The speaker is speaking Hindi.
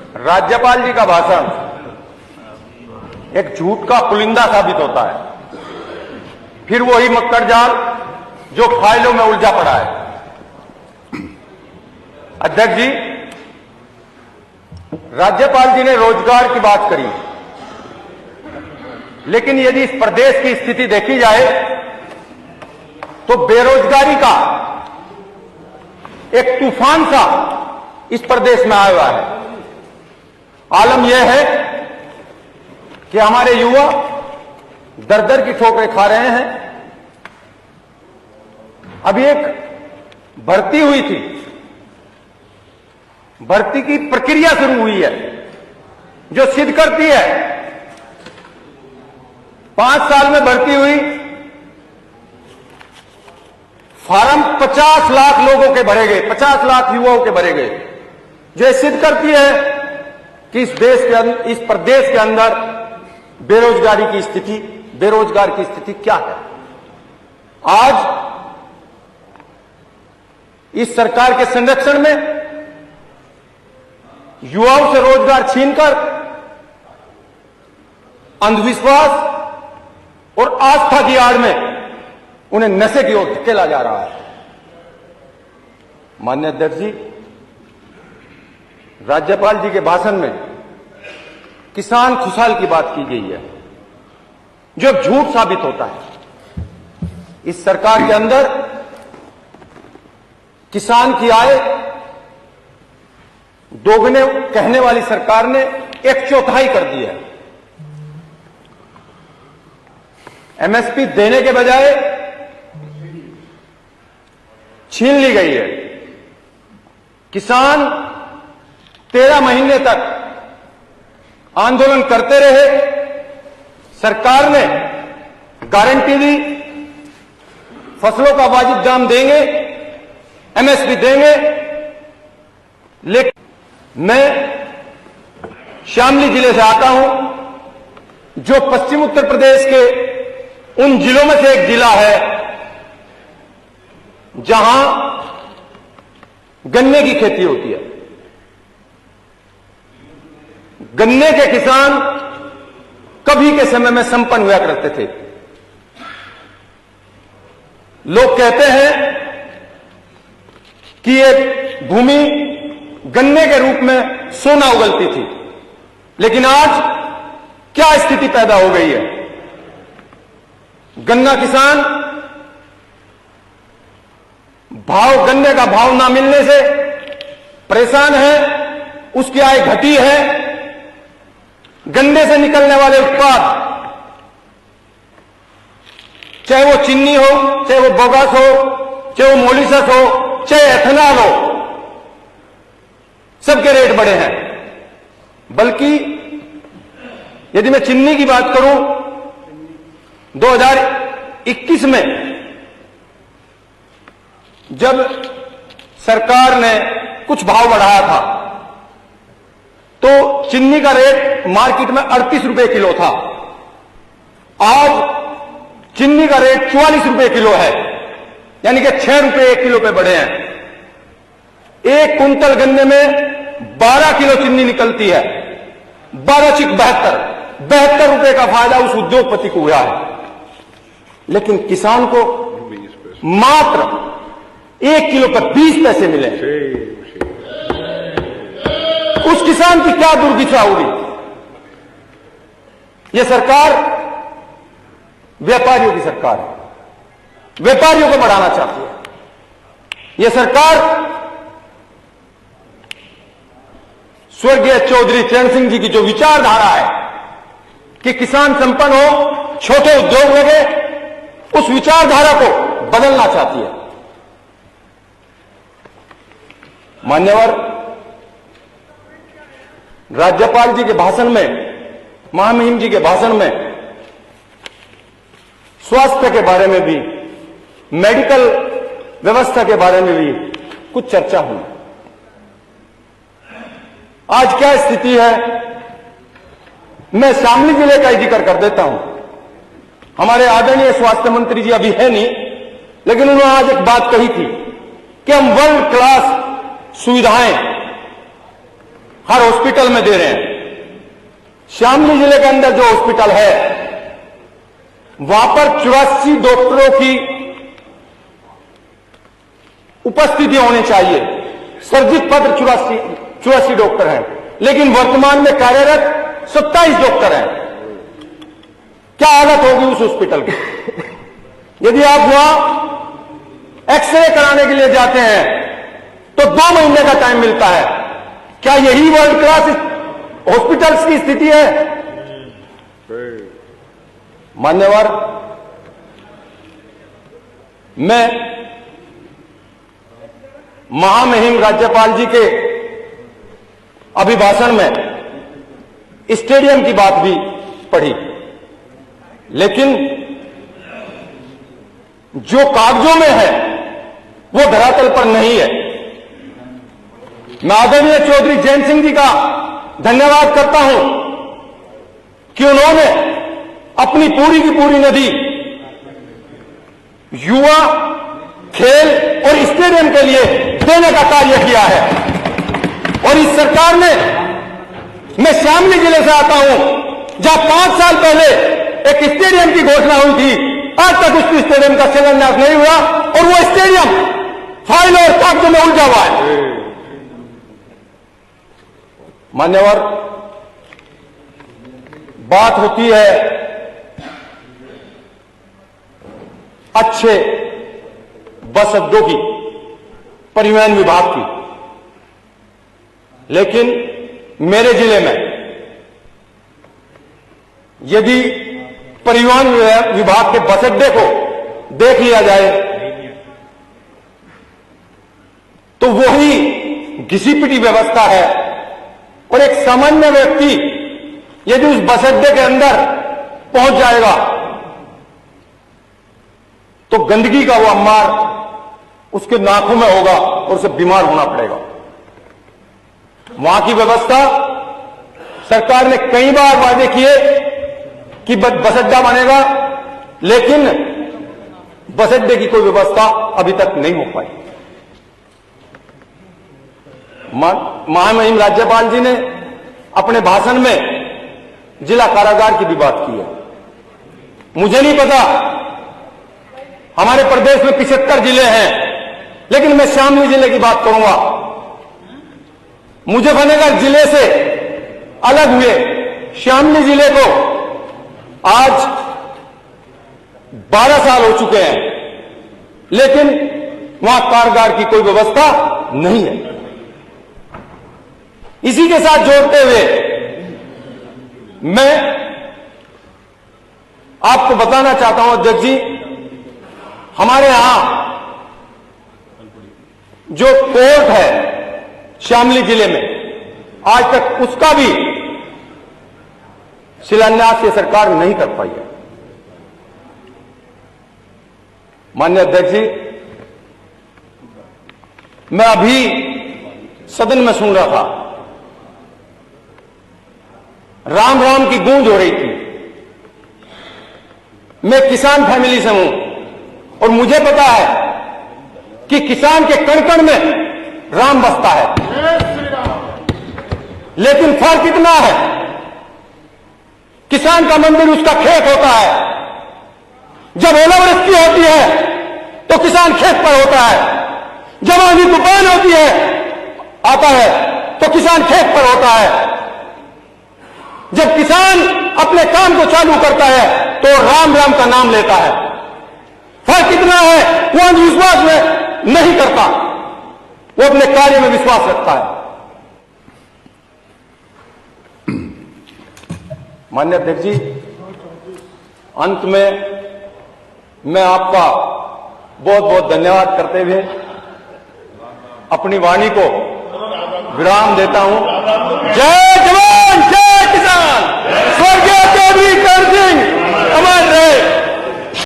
राज्यपाल जी का भाषण एक झूठ का पुलिंदा साबित होता है। फिर वही मक्कड़ जाल जो फाइलों में उलझा पड़ा है। अध्यक्ष जी, राज्यपाल जी ने रोजगार की बात करी, लेकिन यदि इस प्रदेश की स्थिति देखी जाए तो बेरोजगारी का एक तूफान सा इस प्रदेश में आया हुआ है। आलम यह है कि हमारे युवा दर दर की ठोकरें खा रहे हैं। अभी एक भर्ती हुई थी, भर्ती की प्रक्रिया शुरू हुई है जो सिद्ध करती है 5 साल में भर्ती हुई, फार्म 50 लाख लोगों के भरे गए, 50 लाख युवाओं के भरे गए, जो सिद्ध करती है कि इस देश के अंदर, इस प्रदेश के अंदर बेरोजगार की स्थिति क्या है। आज इस सरकार के संरक्षण में युवाओं से रोजगार छीनकर अंधविश्वास और आस्था की आड़ में उन्हें नशे की ओर धकेला जा रहा है। माननीय अध्यक्ष जी, राज्यपाल जी के भाषण में किसान खुशहाल की बात की गई है, जो झूठ साबित होता है। इस सरकार के अंदर किसान की आय दोगुने कहने वाली सरकार ने 1/4 कर दी है। एमएसपी देने के बजाय छीन ली गई है। किसान 13 महीने तक आंदोलन करते रहे, सरकार ने गारंटी दी फसलों का वाजिब दाम देंगे, एमएसपी देंगे, लेकिन मैं शामली जिले से आता हूं, जो पश्चिम उत्तर प्रदेश के उन जिलों में से एक जिला है जहां गन्ने की खेती होती है। गन्ने के किसान कभी के समय में संपन्न हुआ करते थे। लोग कहते हैं कि ये भूमि गन्ने के रूप में सोना उगलती थी, लेकिन आज क्या स्थिति पैदा हो गई है। गन्ना किसान गन्ने का भाव ना मिलने से परेशान है, उसकी आय घटी है। गन्ने से निकलने वाले उत्पाद, चाहे वो चीनी हो, चाहे वो बोगस हो, चाहे वो मोलिसस हो, चाहे एथेनॉल हो, सबके रेट बढ़े हैं। बल्कि यदि मैं चीनी की बात करूं, 2021 में जब सरकार ने कुछ भाव बढ़ाया था तो चीनी का रेट मार्केट में 38 रुपए किलो था। आज चीनी का रेट 44 रुपए किलो है, यानी कि 6 रुपए 1 किलो पे बढ़े हैं। 1 कुंतल गन्ने में 12 किलो चीनी निकलती है। 12 72 रुपए का फायदा उस उद्योगपति को हुआ है, लेकिन किसान को मात्र 1 किलो पर 20 पैसे मिले। उस किसान की क्या दुर्दशा होगी। यह सरकार व्यापारियों की सरकार है, व्यापारियों को बढ़ाना चाहती है। यह सरकार स्वर्गीय चौधरी चरण सिंह जी की जो विचारधारा है कि किसान संपन्न हो, छोटे उद्योग लगे, उस विचारधारा को बदलना चाहती है। मान्यवर, राज्यपाल जी के भाषण में, महामहिम जी के भाषण में स्वास्थ्य के बारे में भी, मेडिकल व्यवस्था के बारे में भी कुछ चर्चा हुई। आज क्या स्थिति है, मैं शामली जिले का ही जिक्र कर देता हूं। हमारे आदरणीय स्वास्थ्य मंत्री जी अभी है नहीं, लेकिन उन्होंने आज एक बात कही थी कि हम वर्ल्ड क्लास सुविधाएं हर हॉस्पिटल में दे रहे हैं। शामली जिले के अंदर जो हॉस्पिटल है वहां पर 84 डॉक्टरों की उपस्थिति होनी चाहिए। सर्जित पद 84 डॉक्टर हैं, लेकिन वर्तमान में कार्यरत 27 डॉक्टर हैं। क्या हालत होगी उस हॉस्पिटल की? यदि आप वहां एक्सरे कराने के लिए जाते हैं तो 2 महीने का टाइम मिलता है। क्या यही वर्ल्ड क्लास हॉस्पिटल्स की स्थिति है? मान्यवर, मैं महामहिम राज्यपाल जी के अभिभाषण में स्टेडियम की बात भी पढ़ी, लेकिन जो कागजों में है वो धरातल पर नहीं है। मैं आदरणीय चौधरी जैन सिंह जी का धन्यवाद करता हूं कि उन्होंने अपनी पूरी की पूरी नदी युवा, खेल और स्टेडियम के लिए देने का कार्य किया है। और इस सरकार ने, मैं शामली जिले से आता हूं जहां 5 साल पहले एक स्टेडियम की घोषणा हुई थी, आज तक उस स्टेडियम का शिलान्यास नहीं हुआ और वो स्टेडियम फाइल और कागजों में उलझा हुआ है। मान्यवर, बात होती है अच्छे बस अड्डों की, परिवहन विभाग की, लेकिन मेरे जिले में यदि परिवहन विभाग के बस अड्डे को देख लिया जाए तो वही घिसी-पिटी व्यवस्था है। और एक सामान्य व्यक्ति यदि उस बस अड्डे के अंदर पहुंच जाएगा तो गंदगी का वो अम्मार उसके नाकों में होगा और उसे बीमार होना पड़ेगा। वहां की व्यवस्था, सरकार ने कई बार वादे किए कि बस अड्डा बनेगा, लेकिन बस अड्डे की कोई व्यवस्था अभी तक नहीं हो पाई। महामहिम राज्यपाल जी ने अपने भाषण में जिला कारागार की भी बात की है। मुझे नहीं पता, हमारे प्रदेश में 75 जिले हैं, लेकिन मैं शामली जिले की बात करूंगा। मुजफ्फरनगर जिले से अलग हुए शामली जिले को आज 12 साल हो चुके हैं, लेकिन वहां कारागार की कोई व्यवस्था नहीं है। इसी के साथ जोड़ते हुए मैं आपको बताना चाहता हूं अध्यक्ष जी, हमारे यहां जो कोर्ट है शामली जिले में, आज तक उसका भी शिलान्यास ये सरकार नहीं कर पाई है। माननीय अध्यक्ष जी, मैं अभी सदन में सुन रहा था, राम राम की गूंज हो रही थी। मैं किसान फैमिली से हूं और मुझे पता है कि किसान के कण कण में राम बसता है, लेकिन फर्क इतना है, किसान का मंदिर उसका खेत होता है। जब ओलावृष्टि होती है तो किसान खेत पर होता है, जब आंधी तूफान होती है आता है तो किसान खेत पर होता है। जब किसान अपने काम को चालू करता है तो राम राम का नाम लेता है। फर्क इतना है, वो अंधविश्वास में नहीं करता, वो अपने कार्य में विश्वास रखता है। माननीय अध्यक्ष जी, अंत में मैं आपका बहुत बहुत धन्यवाद करते हुए अपनी वाणी को विराम देता हूं। जय जवान।